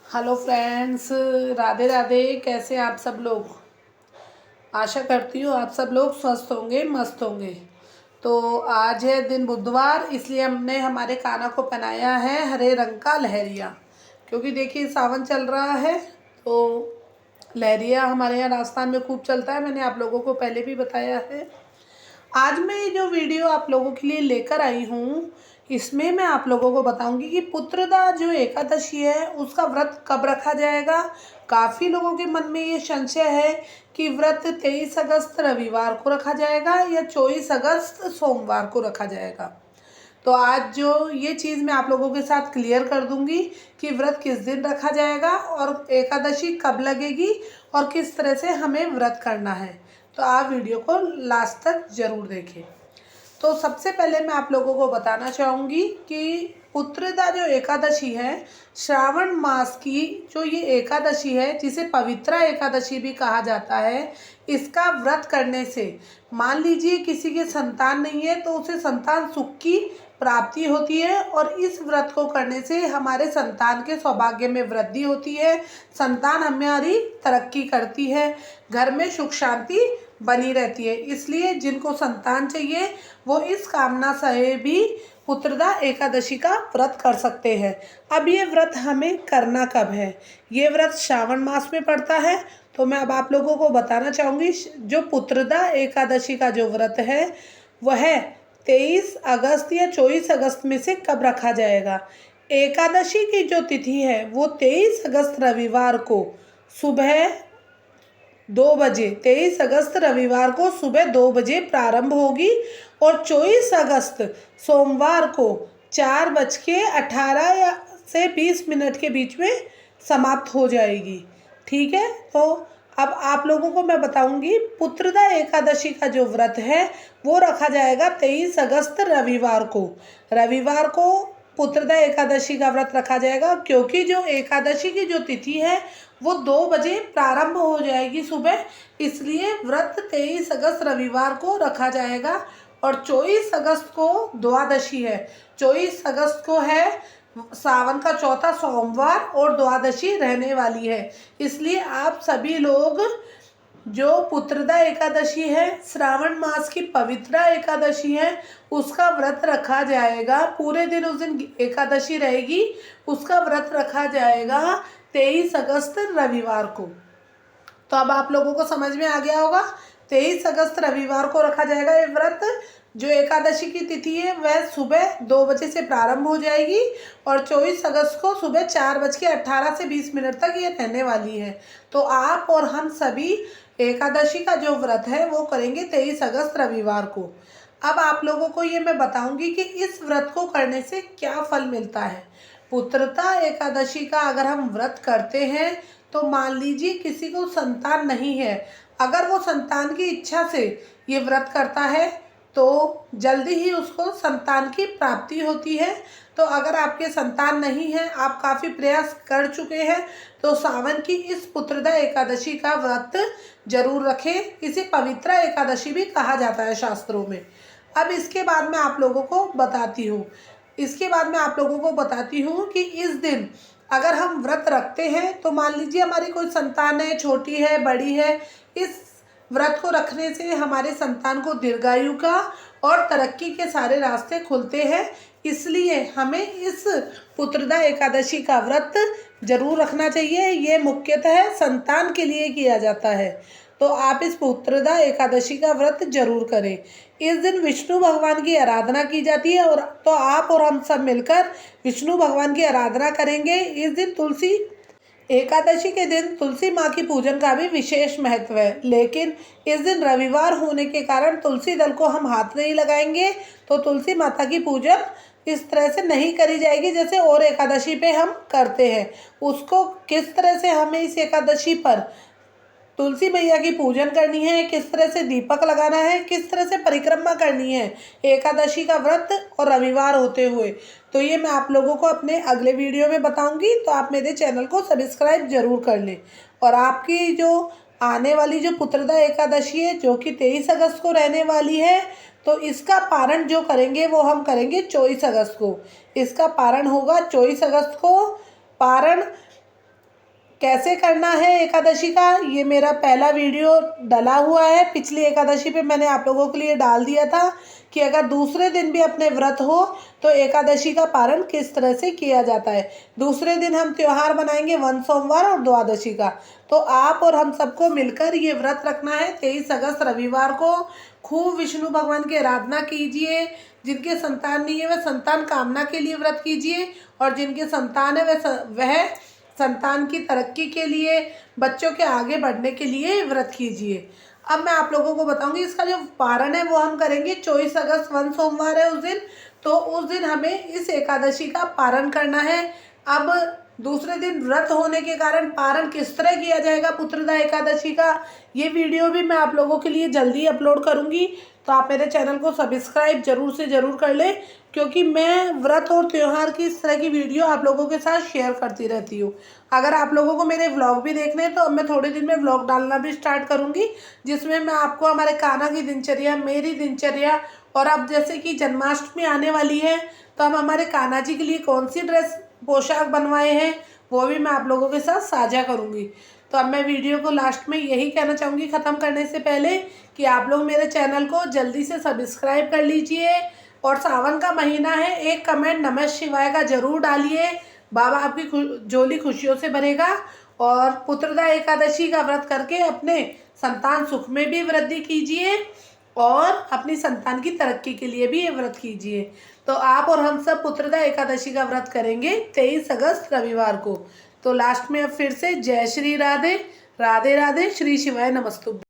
Hello friends, Radhe Radhe. कैसे हैं आप सब लोग? आशा करती हूँ आप सब लोग स्वस्थ होंगे, मस्त होंगे। तो आज है दिन बुधवार, इसलिए हमने हमारे काना को पहनाया है हरे रंग का लहरिया। क्योंकि देखिए सावन चल रहा है, तो लहरिया हमारे यहाँ राजस्थान में खूब चलता है। मैंने आप लोगों को पहले भी बताया है। आज मैं ये जो वीडियो आप लोगों के लिए लेकर आई हूँ, इसमें मैं आप लोगों को बताऊंगी कि पुत्रदा जो एकादशी है उसका व्रत कब रखा जाएगा। काफ़ी लोगों के मन में ये संशय है कि व्रत 23 अगस्त रविवार को रखा जाएगा या 24 अगस्त सोमवार को रखा जाएगा। तो आज जो ये चीज़ मैं आप लोगों के साथ क्लियर कर दूंगी कि व्रत किस दिन रखा जाएगा और एकादशी कब लगेगी और किस तरह से हमें व्रत करना है। तो आप वीडियो को लास्ट तक ज़रूर देखें। तो सबसे पहले मैं आप लोगों को बताना चाहूँगी कि पुत्रदा जो एकादशी है, श्रावण मास की जो ये एकादशी है, जिसे पवित्रा एकादशी भी कहा जाता है, इसका व्रत करने से मान लीजिए किसी के संतान नहीं है तो उसे संतान सुख की प्राप्ति होती है। और इस व्रत को करने से हमारे संतान के सौभाग्य में वृद्धि होती है, संतान हमारी तरक्की करती है, घर में सुख शांति बनी रहती है। इसलिए जिनको संतान चाहिए वो इस कामना से भी पुत्रदा एकादशी का व्रत कर सकते हैं। अब ये व्रत हमें करना कब है? ये व्रत श्रावण मास में पड़ता है। तो मैं अब आप लोगों को बताना चाहूँगी जो पुत्रदा एकादशी का जो व्रत है वह 23 अगस्त या 24 अगस्त में से कब रखा जाएगा। एकादशी की जो तिथि है वो 23 अगस्त रविवार को सुबह 2 बजे, 23 अगस्त रविवार को सुबह 2 बजे प्रारंभ होगी और 24 अगस्त सोमवार को 4:18 या से 20 मिनट के बीच में समाप्त हो जाएगी। ठीक है, तो अब आप लोगों को मैं बताऊंगी पुत्रदा एकादशी का जो व्रत है वो रखा जाएगा 23 अगस्त रविवार को। रविवार को पुत्रदा एकादशी का व्रत रखा जाएगा क्योंकि जो एकादशी की जो तिथि है वो 2 बजे प्रारंभ हो जाएगी सुबह, इसलिए व्रत 23 अगस्त रविवार को रखा जाएगा। और 24 अगस्त को द्वादशी है। 24 अगस्त को है सावन का चौथा सोमवार और द्वादशी रहने वाली है। इसलिए आप सभी लोग जो पुत्रदा एकादशी है, श्रावण मास की पवित्रा एकादशी है, उसका व्रत रखा जाएगा। पूरे दिन उस दिन एकादशी रहेगी, उसका व्रत रखा जाएगा 23 अगस्त रविवार को। तो अब आप लोगों को समझ में आ गया होगा, 23 अगस्त रविवार को रखा जाएगा ये व्रत। जो एकादशी की तिथि है वह सुबह 2 बजे से प्रारंभ हो जाएगी और 24 अगस्त को सुबह 4:18 से 20 मिनट तक ये रहने वाली है। तो आप और हम सभी एकादशी का जो व्रत है वो करेंगे 23 अगस्त रविवार को। अब आप लोगों को ये मैं बताऊंगी कि इस व्रत को करने से क्या फल मिलता है। पुत्रदा एकादशी का अगर हम व्रत करते हैं तो मान लीजिए किसी को संतान नहीं है, अगर वो संतान की इच्छा से ये व्रत करता है तो जल्दी ही उसको संतान की प्राप्ति होती है। तो अगर आपके संतान नहीं है, आप काफ़ी प्रयास कर चुके हैं, तो सावन की इस पुत्रदा एकादशी का व्रत जरूर रखें। इसे पवित्रा एकादशी भी कहा जाता है शास्त्रों में। अब इसके बाद मैं आप लोगों को बताती हूँ कि इस दिन अगर हम व्रत रखते हैं तो मान लीजिए हमारी कोई संतान है, छोटी है, बड़ी है, इस व्रत को रखने से हमारे संतान को दीर्घायु का और तरक्की के सारे रास्ते खुलते हैं। इसलिए हमें इस पुत्रदा एकादशी का व्रत जरूर रखना चाहिए। ये मुख्यतः संतान के लिए किया जाता है। तो आप इस पुत्रदा एकादशी का व्रत जरूर करें। इस दिन विष्णु भगवान की आराधना की जाती है और तो आप और हम सब मिलकर विष्णु भगवान की आराधना करेंगे। इस दिन तुलसी एकादशी के दिन तुलसी माँ की पूजन का भी विशेष महत्व है, लेकिन इस दिन रविवार होने के कारण तुलसी दल को हम हाथ नहीं लगाएंगे। तो तुलसी माता की पूजन इस तरह से नहीं करी जाएगी जैसे और एकादशी पे हम करते हैं। उसको किस तरह से हमें इस एकादशी पर तुलसी मैया की पूजन करनी है, किस तरह से दीपक लगाना है, किस तरह से परिक्रमा करनी है एकादशी का व्रत और रविवार होते हुए, तो ये मैं आप लोगों को अपने अगले वीडियो में बताऊंगी। तो आप मेरे चैनल को सब्सक्राइब जरूर कर लें। और आपकी जो आने वाली जो पुत्रदा एकादशी है जो कि 23 अगस्त को रहने वाली है, तो इसका पारण जो करेंगे वो हम करेंगे 24 अगस्त को। इसका पारण होगा 24 अगस्त को। पारण कैसे करना है एकादशी का, ये मेरा पहला वीडियो डला हुआ है। पिछली एकादशी पे मैंने आप लोगों के लिए डाल दिया था कि अगर दूसरे दिन भी अपने व्रत हो तो एकादशी का पारण किस तरह से किया जाता है। दूसरे दिन हम त्यौहार बनाएंगे वन सोमवार और द्वादशी का। तो आप और हम सबको मिलकर ये व्रत रखना है। 23 अगस्त रविवार को खूब विष्णु भगवान की आराधना कीजिए। जिनके संतान नहीं है वह संतान कामना के लिए व्रत कीजिए, और जिनके संतान है वह संतान की तरक्की के लिए, बच्चों के आगे बढ़ने के लिए व्रत कीजिए। अब मैं आप लोगों को बताऊंगी इसका जो पारण है वो हम करेंगे 24 अगस्त वन सोमवार है उस दिन। तो उस दिन हमें इस एकादशी का पारण करना है। अब दूसरे दिन व्रत होने के कारण पारण किस तरह किया जाएगा पुत्रदा एकादशी का, ये वीडियो भी मैं आप लोगों के लिए जल्दी अपलोड करूंगी। तो आप मेरे चैनल को सब्सक्राइब जरूर से ज़रूर कर लें, क्योंकि मैं व्रत और त्यौहार की इस तरह की वीडियो आप लोगों के साथ शेयर करती रहती हूँ। अगर आप लोगों को मेरे व्लॉग भी देखने हैं तो अब मैं थोड़े दिन में व्लॉग डालना भी स्टार्ट करूँगी, जिसमें मैं आपको हमारे कान्हा की दिनचर्या, मेरी दिनचर्या, और अब जैसे कि जन्माष्टमी आने वाली है तो हम हमारे कान्हा जी के लिए कौन सी ड्रेस पोशाक बनवाए हैं वो भी मैं आप लोगों के साथ साझा करूँगी। तो अब मैं वीडियो को लास्ट में यही कहना चाहूँगी ख़त्म करने से पहले कि आप लोग मेरे चैनल को जल्दी से सब्सक्राइब कर लीजिए, और सावन का महीना है, एक कमेंट नमः शिवाय का ज़रूर डालिए। बाबा आपकी झोली खुशियों से भरेगा। और पुत्रदा एकादशी का व्रत करके अपने संतान सुख में भी वृद्धि कीजिए, और अपनी संतान की तरक्की के लिए भी ये व्रत कीजिए। तो आप और हम सब पुत्रदा एकादशी का व्रत करेंगे 23 अगस्त रविवार को। तो लास्ट में अब फिर से जय श्री राधे, राधे राधे, श्री शिवाय नमस्तुभ्यं।